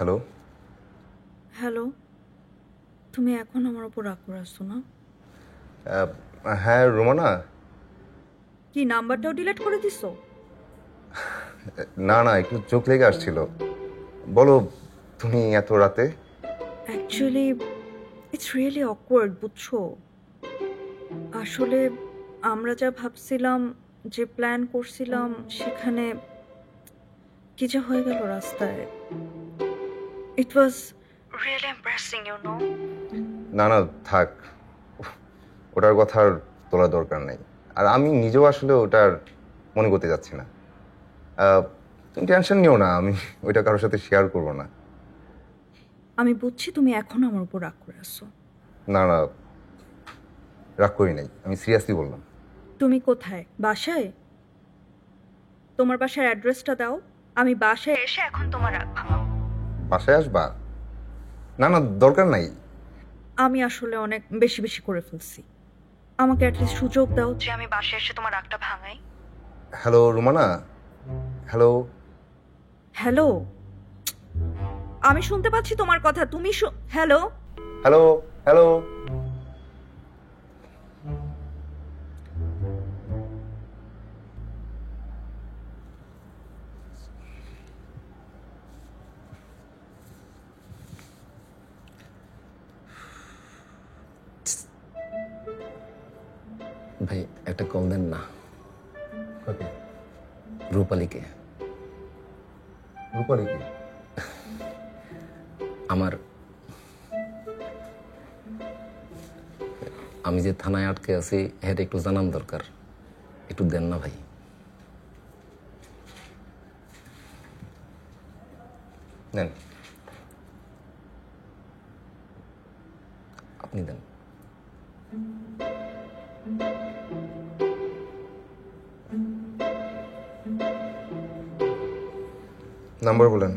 Hello hello, তুমি এখন আমার উপর রাগ করে আসছো না? হ্যাঁ রোমানা। কি নাম্বারটাও ডিলিট করে দিছো? না না, একটু চোখ লেগে আসছিল। বলো, তুমি এত রাতে? অ্যাকচুয়ালি ইটস রিয়েলি অকওয়ার্ড, বুঝছো? আসলে আমরা যা ভাবছিলাম, যে প্ল্যান করছিলাম, সেখানে কি যে হয়ে গেল রাস্তায়। It was really embarrassing, you know. না না, থাক, ওটার কথা আর তোলা দরকার নেই। আর আমি নিজেও আসলে ওটার মনে করতে যাচ্ছি না। তুমি টেনশন নিও না, আমি ওইটা কারোর সাথে শেয়ার করবো না। আমি বুঝছি তুমি এখন আমার উপর রাগ করে আসছো। না না, রাগ করি নাই, আমি সিরিয়াসলি বললাম। তুমি কোথায়? বাসায়? তোমার বাসার অ্যাড্রেসটা দাও, আমি বাসায় এসে এখন তোমার রাগ ভাঙাবো। বাসায় আসবা? না না, দরকার নাই। আমি আসলে অনেক বেশি বেশি করে ফেলছি। আমাকে অ্যাটলিস্ট সুযোগ দাও যে আমি বাসায় এসে তোমার রাগটা ভাঙাই। Hello Romana, hello. হ্যালো, আমি শুনতে পাচ্ছি তোমার কথা, তুমি হ্যালো। Hello hello. ভাই একটা কল দেন না। ওকে। রূপালীকে। রূপালী কি? আমি যে থানায় আটকে আছি এটা একটু জানান দরকার, একটু দেন না ভাই। নেন। আপনি দেন। নাম্বার বলেন।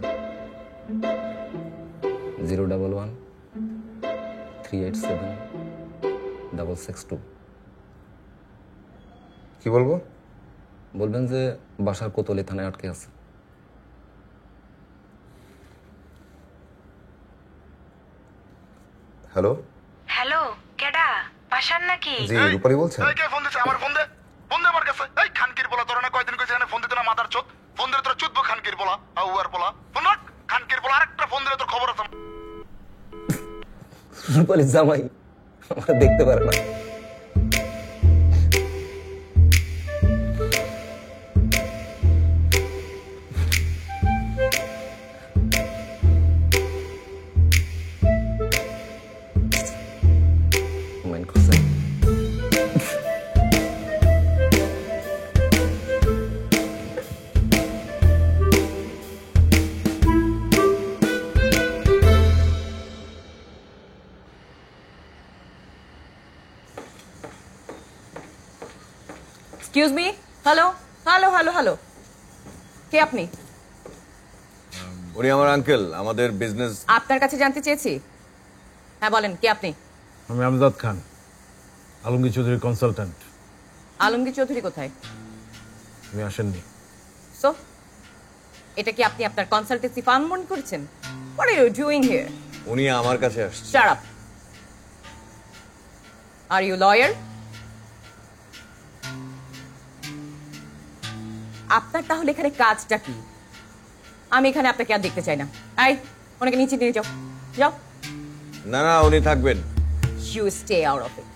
011-387-662। কি বলবো? বলবেন যে বাসার কোতলে থানায় আটকে আছে। হ্যালো। হ্যালো, কেডা? বাসার নাকি? জি, রূপালী বলছেন? কে ফোন দিছে? আমার ফোন দে, ফোন দে আমার কাছে। এই খানকির বলা, তোরা না কয়দিন কইছিস এখানে ফোন দিতে না, মাদার চোদ। ফোন দিলে তোরা চুদবো খানকির বলা, আউয়ার বলা। ফোন রাখ, খানকির বলা। আরেকটা ফোন দিলে তোর খবর আছে। রূপালীর জামাই আমার দেখতে পারে না। মাইন্ড করছেন? Excuse me. Hello hello hello hello, কে আপনি? উনি আমার আঙ্কেল, আমাদের বিজনেস। আপনার কাছে জানতে চেয়েছি। হ্যাঁ বলেন, কে আপনি? আমি আমজাদ খান, আলমগীর চৌধুরীর কনসালট্যান্ট। আলমগীর চৌধুরী কোথায়? তুমি আসেননি। সো এটা কি আপনি আপনার কনসালটেন্সি ফার্ম মনে করেছেন? What are you doing here? উনি আমার কাছে আসছে। Shut up. Are you lawyer? আপনার তাহলে এখানে কাজটা কি? আমি এখানে আপনাকে আর দেখতে চাই না। আই, ওনাকে নিচে নিয়ে যাও, যাও। না না, উনি থাকবেন। You stay out of it.